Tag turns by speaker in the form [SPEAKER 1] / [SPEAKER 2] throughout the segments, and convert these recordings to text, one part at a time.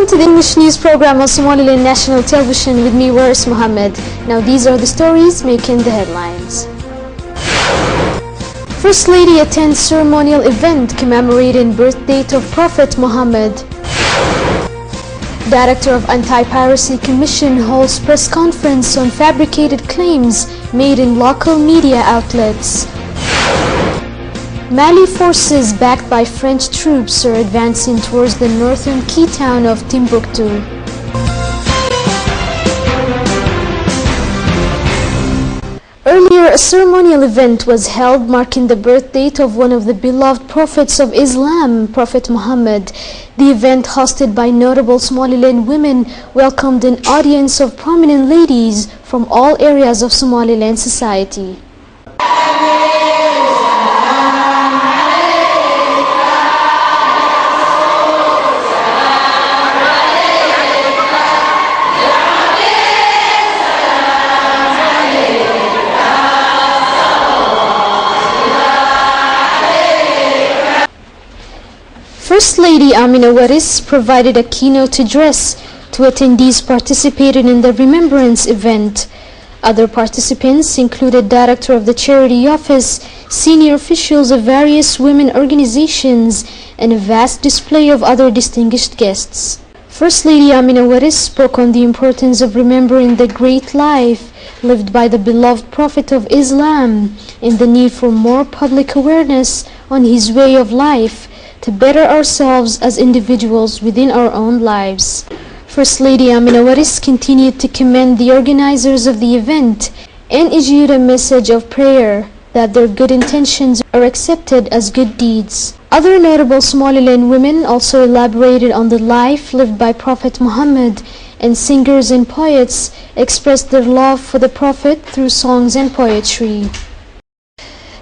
[SPEAKER 1] Welcome to the English news program on Somaliland National Television with me, Waris Mohammed. Now these are the stories making the headlines. First Lady attends ceremonial event commemorating birth date of Prophet Muhammad. Director of Anti-Piracy Commission holds press conference on fabricated claims made in local media outlets. Mali forces backed by French troops are advancing towards the northern key town of Timbuktu. Earlier, a ceremonial event was held marking the birth date of one of the beloved prophets of Islam, Prophet Muhammad. The event, hosted by notable Somaliland women, welcomed an audience of prominent ladies from all areas of Somaliland society. First Lady Amina Waris provided a keynote address to attendees participating in the remembrance event. Other participants included Director of the Charity Office, senior officials of various women organizations, and a vast display of other distinguished guests. First Lady Amina Waris spoke on the importance of remembering the great life lived by the beloved Prophet of Islam and the need for more public awareness on his way of life to better ourselves as individuals within our own lives. First Lady Amina Waris continued to commend the organizers of the event and issued a message of prayer that their good intentions are accepted as good deeds. Other notable Somaliland women also elaborated on the life lived by Prophet Muhammad, and singers and poets expressed their love for the Prophet through songs and poetry.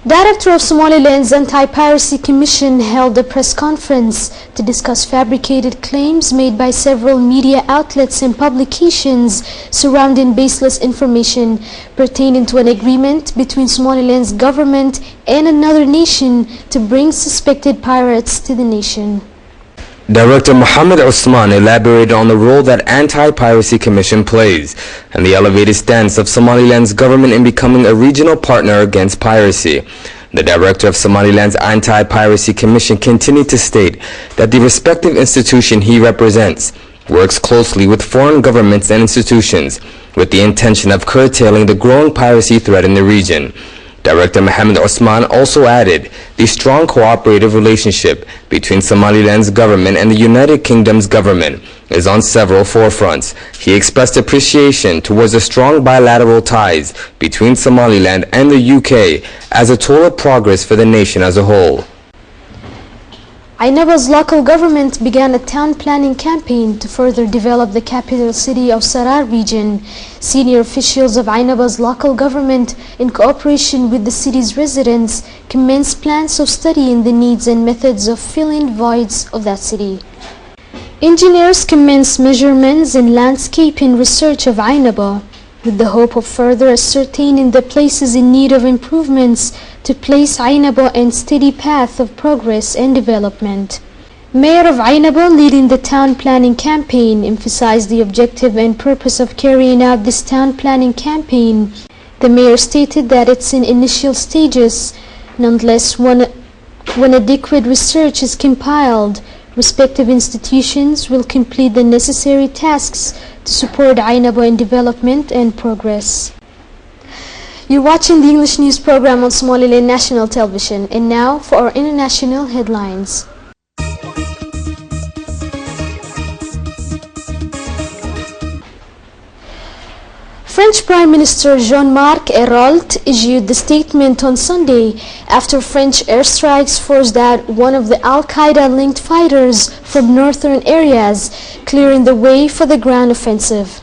[SPEAKER 1] Director of Somaliland's Anti-Piracy Commission held a press conference to discuss fabricated claims made by several media outlets and publications surrounding baseless information pertaining to an agreement between Somaliland's government and another nation to bring suspected pirates to the nation.
[SPEAKER 2] Director Mohammed Osman elaborated on the role that Anti-Piracy Commission plays and the elevated stance of Somaliland's government in becoming a regional partner against piracy. The Director of Somaliland's Anti-Piracy Commission continued to state that the respective institution he represents works closely with foreign governments and institutions with the intention of curtailing the growing piracy threat in the region. Director Mohammed Osman also added the strong cooperative relationship between Somaliland's government and the United Kingdom's government is on several forefronts. He expressed appreciation towards the strong bilateral ties between Somaliland and the UK as a tool of progress for the nation as a whole.
[SPEAKER 1] Ainaba's local government began a town planning campaign to further develop the capital city of Sarar region. Senior officials of Ainaba's local government, in cooperation with the city's residents, commenced plans of studying the needs and methods of filling voids of that city. Engineers commenced measurements and landscaping research of Ainaba, with the hope of further ascertaining the places in need of improvements to place Ainaba on a steady path of progress and development. Mayor of Ainaba, leading the town planning campaign, emphasized the objective and purpose of carrying out this town planning campaign. The mayor stated that it's in initial stages. Nonetheless, when adequate research is compiled, respective institutions will complete the necessary tasks to support Ainaba in development and progress. You're watching the English news program on Somaliland National Television, and now for our international headlines. French Prime Minister Jean-Marc Ayrault issued the statement on Sunday after French airstrikes forced out one of the Al-Qaeda-linked fighters from northern areas, clearing the way for the ground offensive.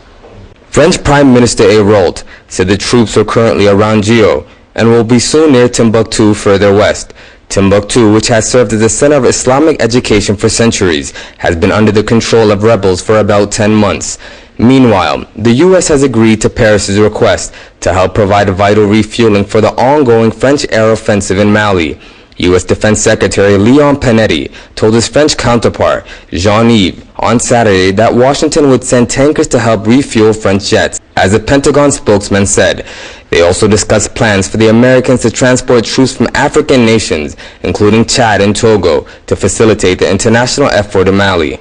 [SPEAKER 2] French Prime Minister Ayrault said the troops are currently around Gio and will be soon near Timbuktu further west. Timbuktu, which has served as the center of Islamic education for centuries, has been under the control of rebels for about 10 months. Meanwhile, the U.S. has agreed to Paris's request to help provide vital refueling for the ongoing French air offensive in Mali. U.S. Defense Secretary Leon Panetti told his French counterpart, Jean-Yves, on Saturday that Washington would send tankers to help refuel French jets. As the Pentagon spokesman said, they also discussed plans for the Americans to transport troops from African nations, including Chad and Togo, to facilitate the international effort in Mali.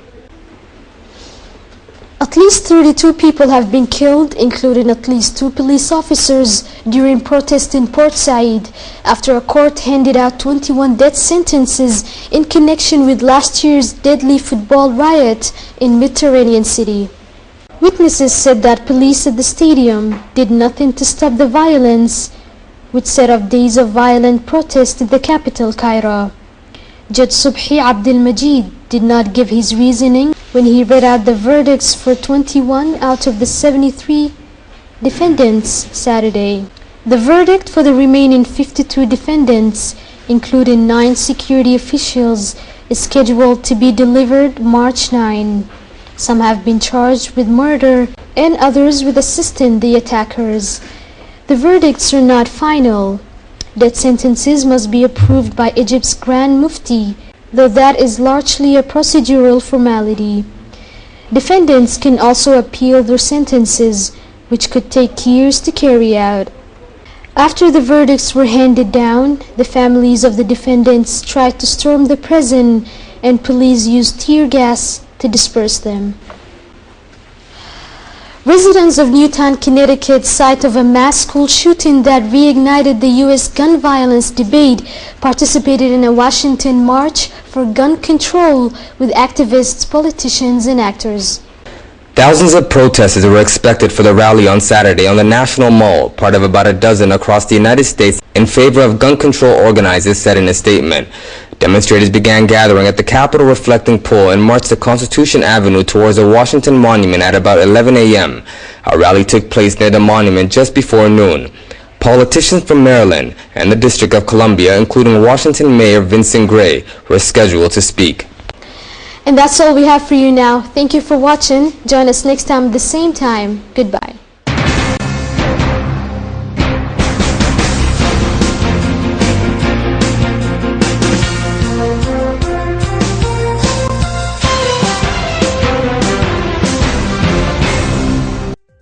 [SPEAKER 1] At least 32 people have been killed, including at least 2 police officers, during protests in Port Said, after a court handed out 21 death sentences in connection with last year's deadly football riot in Mediterranean City. Witnesses said that police at the stadium did nothing to stop the violence, which set off days of violent protest in the capital, Cairo. Judge Subhi Abdel Majid did not give his reasoning when he read out the verdicts for 21 out of the 73 defendants Saturday. The verdict for the remaining 52 defendants, including 9 security officials, is scheduled to be delivered March 9. Some have been charged with murder and others with assisting the attackers. The verdicts are not final. Death sentences must be approved by Egypt's Grand Mufti, though that is largely a procedural formality. Defendants can also appeal their sentences, which could take years to carry out. After the verdicts were handed down, the families of the defendants tried to storm the prison, and police used tear gas to disperse them. Residents of Newtown, Connecticut, site of a mass school shooting that reignited the U.S. gun violence debate, participated in a Washington march for gun control with activists, politicians, and actors.
[SPEAKER 2] Thousands of protesters were expected for the rally on Saturday on the National Mall, part of about a dozen across the United States, in favor of gun control, organizers said in a statement. Demonstrators began gathering at the Capitol Reflecting Pole and marched to Constitution Avenue towards the Washington Monument at about 11 a.m. A rally took place near the monument just before noon. Politicians from Maryland and the District of Columbia, including Washington Mayor Vincent Gray, were scheduled to speak.
[SPEAKER 1] And that's all we have for you now. Thank you for watching. Join us next time at the same time. Goodbye.